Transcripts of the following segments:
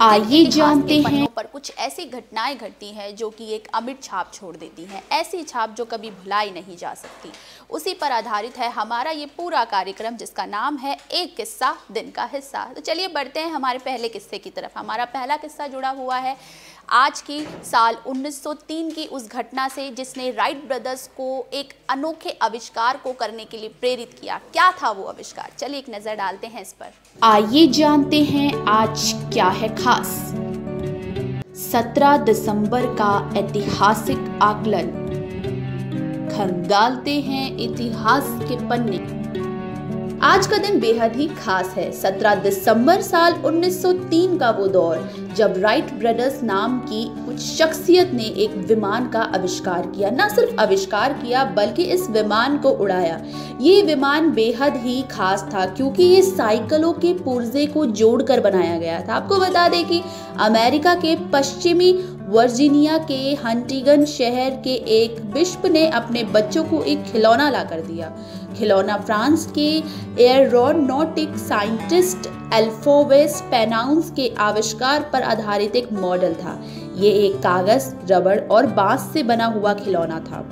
आइए जानते हैं पन्नों पर कुछ ऐसी घटनाएं घटती हैं जो कि एक अमिट छाप छोड़ देती हैं, ऐसी छाप जो कभी भुलाई नहीं जा सकती। उसी पर आधारित है हमारा ये पूरा कार्यक्रम, जिसका नाम है एक किस्सा दिन का हिस्सा। तो चलिए बढ़ते हैं हमारे पहले किस्से की तरफ। हमारा पहला किस्सा जुड़ा हुआ है आज की साल 1903 की उस घटना से जिसने राइट ब्रदर्स को एक अनोखे आविष्कार को करने के लिए प्रेरित किया। क्या था वो आविष्कार, चलिए एक नजर डालते हैं इस पर। आइए जानते हैं आज क्या है खास। 17 दिसंबर का ऐतिहासिक आकलन, खंगालते हैं इतिहास के पन्ने। आज का दिन बेहद ही खास है। 17 दिसंबर साल 1903 का वो दौर जब राइट ब्रदर्स नाम की कुछ शख्सियत ने एक विमान का आविष्कार किया। न सिर्फ आविष्कार किया बल्कि इस विमान को उड़ाया। ये विमान बेहद ही खास था क्योंकि ये साइकिलों के पुर्जे को जोड़कर बनाया गया था। आपको बता दें कि अमेरिका के पश्चिमी वर्जीनिया के हंटिंगटन शहर के एक बिशप ने अपने बच्चों को एक खिलौना ला कर दिया। खिलौना फ्रांस के एयरोनॉटिक साइंटिस्ट अल्फोंस पेनाउस के आविष्कार पर आधारित एक मॉडल था। ये एक कागज, रबड़ और बांस से बना हुआ खिलौना था।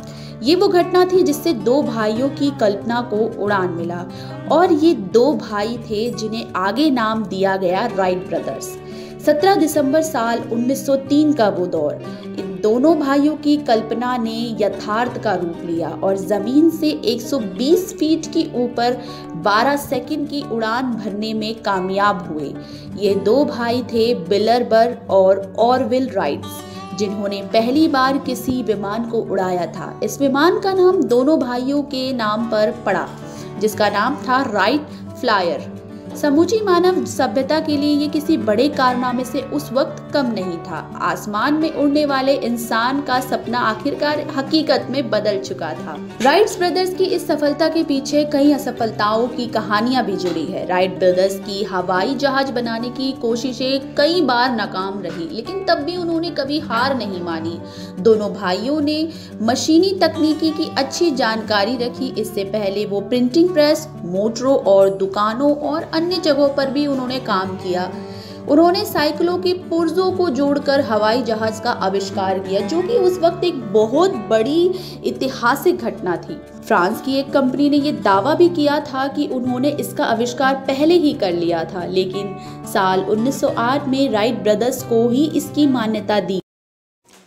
ये वो घटना थी जिससे दो भाइयों की कल्पना को उड़ान मिला और ये दो भाई थे जिन्हें आगे नाम दिया गया राइट ब्रदर्स। 17 दिसंबर साल 1903 का वो दौर, इन दोनों भाइयों की कल्पना ने यथार्थ का रूप लिया और जमीन से 120 फीट की ऊपर 12 सेकंड की उड़ान भरने में कामयाब हुए। ये दो भाई थे बिलरबर और ऑरविल राइट्स, जिन्होंने पहली बार किसी विमान को उड़ाया था। इस विमान का नाम दोनों भाइयों के नाम पर पड़ा, जिसका नाम था राइट फ्लायर। समूची मानव सभ्यता के लिए ये किसी बड़े कारनामे से उस वक्त कम नहीं था। आसमान में उड़ने वाले इंसान का सपना आखिरकार हकीकत में बदल चुका था। राइट्स ब्रदर्स की इस सफलता के पीछे कई असफलताओं की कहानियां भी जुड़ी है। राइट ब्रदर्स की हवाई जहाज बनाने की कोशिशें कई बार नाकाम रही, लेकिन तब भी उन्होंने कभी हार नहीं मानी। दोनों भाइयों ने मशीनी तकनीकी की अच्छी जानकारी रखी। इससे पहले वो प्रिंटिंग प्रेस, मोटरों और दुकानों और अन्य जगहों पर भी उन्होंने काम किया। उन्होंने साइकिलों के पुर्जों को जोड़कर हवाई जहाज का आविष्कार किया, जो कि उस वक्त एक बहुत बड़ी ऐतिहासिक घटना थी। फ्रांस की एक कंपनी ने यह दावा भी किया था कि उन्होंने इसका आविष्कार पहले ही कर लिया था, लेकिन साल 1908 में राइट ब्रदर्स को ही इसकी मान्यता दी।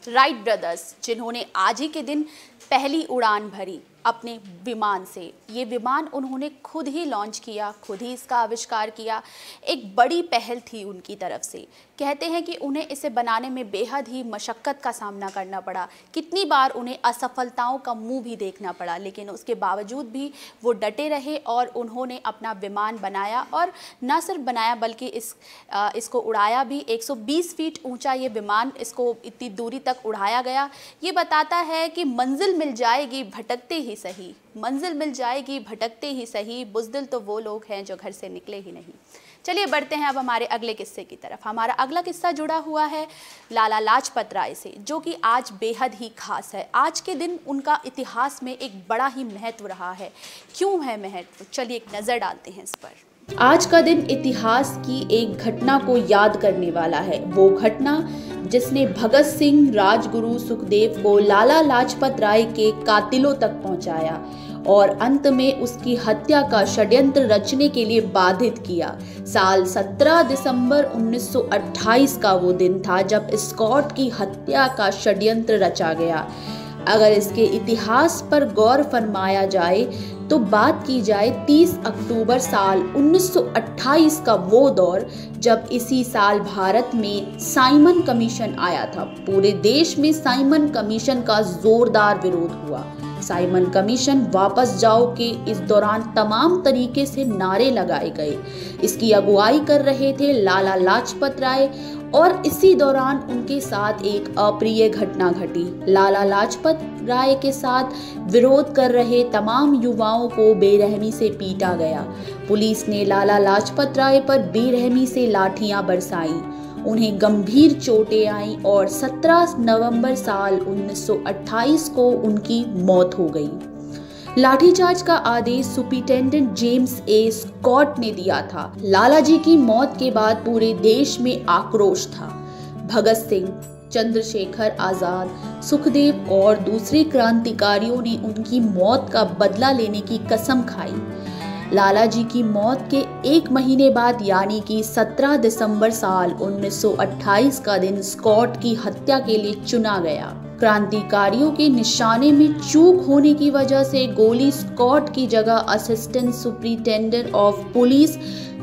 राइट ब्रदर्स जिन्होंने आज ही के दिन पहली उड़ान भरी अपने विमान से। ये विमान उन्होंने खुद ही लॉन्च किया, खुद ही इसका आविष्कार किया। एक बड़ी पहल थी उनकी तरफ से। कहते हैं कि उन्हें इसे बनाने में बेहद ही मशक्क़त का सामना करना पड़ा। कितनी बार उन्हें असफलताओं का मुंह भी देखना पड़ा, लेकिन उसके बावजूद भी वो डटे रहे और उन्होंने अपना विमान बनाया। और न सिर्फ बनाया बल्कि इसको उड़ाया भी। 120 फीट ऊंचा ये विमान, इसको इतनी दूरी तक उड़ाया गया। ये बताता है कि मंजिल मिल जाएगी भटकते ही सही, मंजिल मिल जाएगी भटकते ही सही, बुज़दिल तो वो लोग हैं जो घर से निकले ही नहीं। चलिए बढ़ते हैं अब हमारे अगले किस्से की तरफ। हमारा अगला किस्सा जुड़ा हुआ है लाला लाजपत राय से, जो कि आज बेहद ही खास है। आज के दिन उनका इतिहास में एक बड़ा ही महत्व रहा है। क्यों है महत्व, चलिए एक नज़र डालते हैं इस पर। आज का दिन इतिहास की एक घटना को याद करने वाला है। वो घटना जिसने भगत सिंह, राजगुरु, सुखदेव को लाला लाजपत राय के कातिलों तक पहुंचाया और अंत में उसकी हत्या का षड्यंत्र रचने के लिए बाधित किया। साल 17 दिसंबर 1928 का वो दिन था जब स्कॉट की हत्या का षड्यंत्र रचा गया। अगर इसके इतिहास पर गौर फरमाया जाए तो बात की जाए 30 अक्टूबर साल 1928 का वो दौर जब इसी साल भारत में साइमन कमीशन आया था। पूरे देश में साइमन कमीशन का जोरदार विरोध हुआ। साइमन कमीशन वापस जाओ के इस दौरान तमाम तरीके से नारे लगाए गए। इसकी अगुवाई कर रहे थे लाला लाजपत राय और इसी दौरान उनके साथ एक अप्रिय घटना घटी। लाला लाजपत राय के साथ विरोध कर रहे तमाम युवाओं को बेरहमी से पीटा गया। पुलिस ने लाला लाजपत राय पर बेरहमी से लाठियां बरसाई। उन्हें गंभीर चोटें आईं और 17 नवंबर साल 1928 को उनकी मौत हो गई। लाठीचार्ज का आदेश सुपरिटेंडेंट जेम्स ए स्कॉट ने दिया था। लालाजी की मौत के बाद पूरे देश में आक्रोश था। भगत सिंह, चंद्रशेखर आजाद, सुखदेव और दूसरे क्रांतिकारियों ने उनकी मौत का बदला लेने की कसम खाई। लालाजी की मौत के एक महीने बाद यानी कि 17 दिसंबर साल 1928 का दिन स्कॉट की हत्या के लिए चुना गया। क्रांतिकारियों के निशाने में चूक होने की वजह से गोली स्कॉट की जगह assistant superintendent of police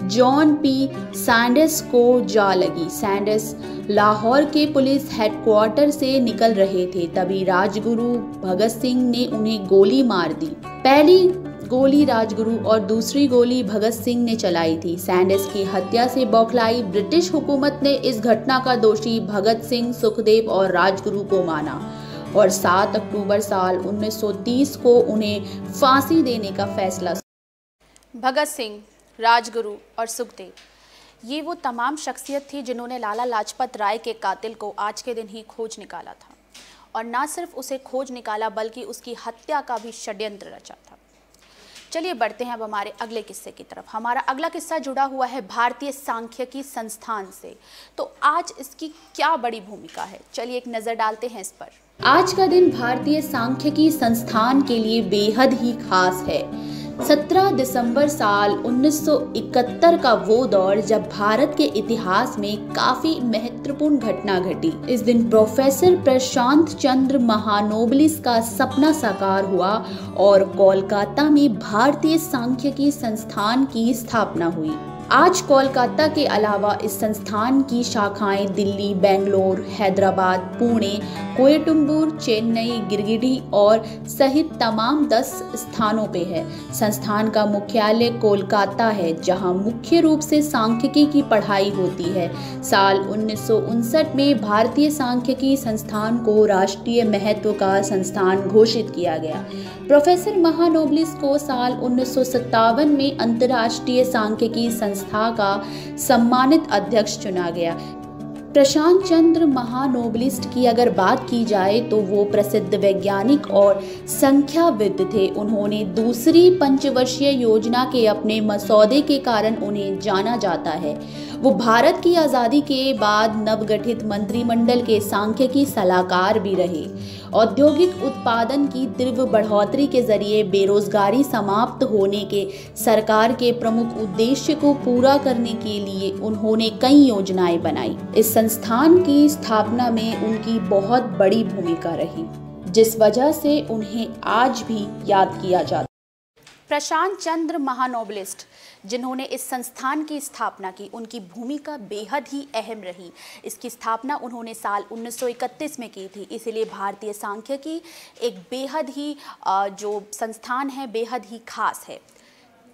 John P Sanders को जा लगी। सैंडर्स लाहौर के पुलिस हेडक्वार्टर से निकल रहे थे, तभी राजगुरु भगत सिंह ने उन्हें गोली मार दी। पहली गोली राजगुरु और दूसरी गोली भगत सिंह ने चलाई थी। सैंडर्स की हत्या से बौखलाई ब्रिटिश हुकूमत ने इस घटना का दोषी भगत सिंह, सुखदेव और राजगुरु को माना और 7 अक्टूबर साल 1930 को उन्हें फांसी देने का फैसला। भगत सिंह, राजगुरु और सुखदेव, ये वो तमाम शख्सियत थी जिन्होंने लाला लाजपत राय के कातिल को आज के दिन ही खोज निकाला था और ना सिर्फ उसे खोज निकाला बल्कि उसकी हत्या का भी षड्यंत्र रचा था। चलिए बढ़ते हैं अब हमारे अगले किस्से की तरफ। हमारा अगला किस्सा जुड़ा हुआ है भारतीय सांख्यिकी संस्थान से। तो आज इसकी क्या बड़ी भूमिका है, चलिए एक नजर डालते हैं इस पर। आज का दिन भारतीय सांख्यिकी संस्थान के लिए बेहद ही खास है। 17 दिसंबर साल 1971 का वो दौर जब भारत के इतिहास में काफी महत्वपूर्ण घटना घटी। इस दिन प्रोफेसर प्रशांत चंद्र महानोबिलिस का सपना साकार हुआ और कोलकाता में भारतीय सांख्यिकी संस्थान की स्थापना हुई। आज कोलकाता के अलावा इस संस्थान की शाखाएं दिल्ली, बेंगलोर, हैदराबाद, पुणे, कोयम्बटूर, चेन्नई, गिरिडीह और सहित तमाम 10 स्थानों पे है। संस्थान का मुख्यालय कोलकाता है, जहां मुख्य रूप से सांख्यिकी की पढ़ाई होती है। साल 1959 में भारतीय सांख्यिकी संस्थान को राष्ट्रीय महत्व का संस्थान घोषित किया गया। प्रोफेसर महानोबिलिस को साल 1957 में अंतर्राष्ट्रीय सांख्यिकी संस्था का सम्मानित अध्यक्ष चुना गया। प्रशांत चंद्र महानोबिलिस्ट की अगर बात की जाए तो वो प्रसिद्ध वैज्ञानिक और संख्याविद थे। उन्होंने दूसरी पंचवर्षीय योजना के अपने मसौदे के कारण उन्हें जाना जाता है। वो भारत की आज़ादी के बाद नवगठित मंत्रिमंडल के सांख्यिकी सलाहकार भी रहे। औद्योगिक उत्पादन की तीव्र बढ़ोतरी के जरिए बेरोजगारी समाप्त होने के सरकार के प्रमुख उद्देश्य को पूरा करने के लिए उन्होंने कई योजनाएं बनाई। इस संस्थान की स्थापना में उनकी बहुत बड़ी भूमिका रही, जिस वजह से उन्हें आज भी याद किया जाता है। प्रशांत चंद्र महानोबिलिस्ट जिन्होंने इस संस्थान की स्थापना की, उनकी भूमिका बेहद ही अहम रही। इसकी स्थापना उन्होंने साल 1931 में की थी, इसीलिए भारतीय सांख्यिकी एक बेहद ही जो संस्थान है बेहद ही खास है।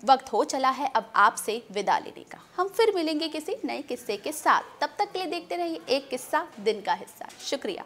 वक्त हो चला है अब आपसे विदा लेने का। हम फिर मिलेंगे किसी नए किस्से के साथ। तब तक के लिए देखते रहिए एक किस्सा दिन का हिस्सा। शुक्रिया।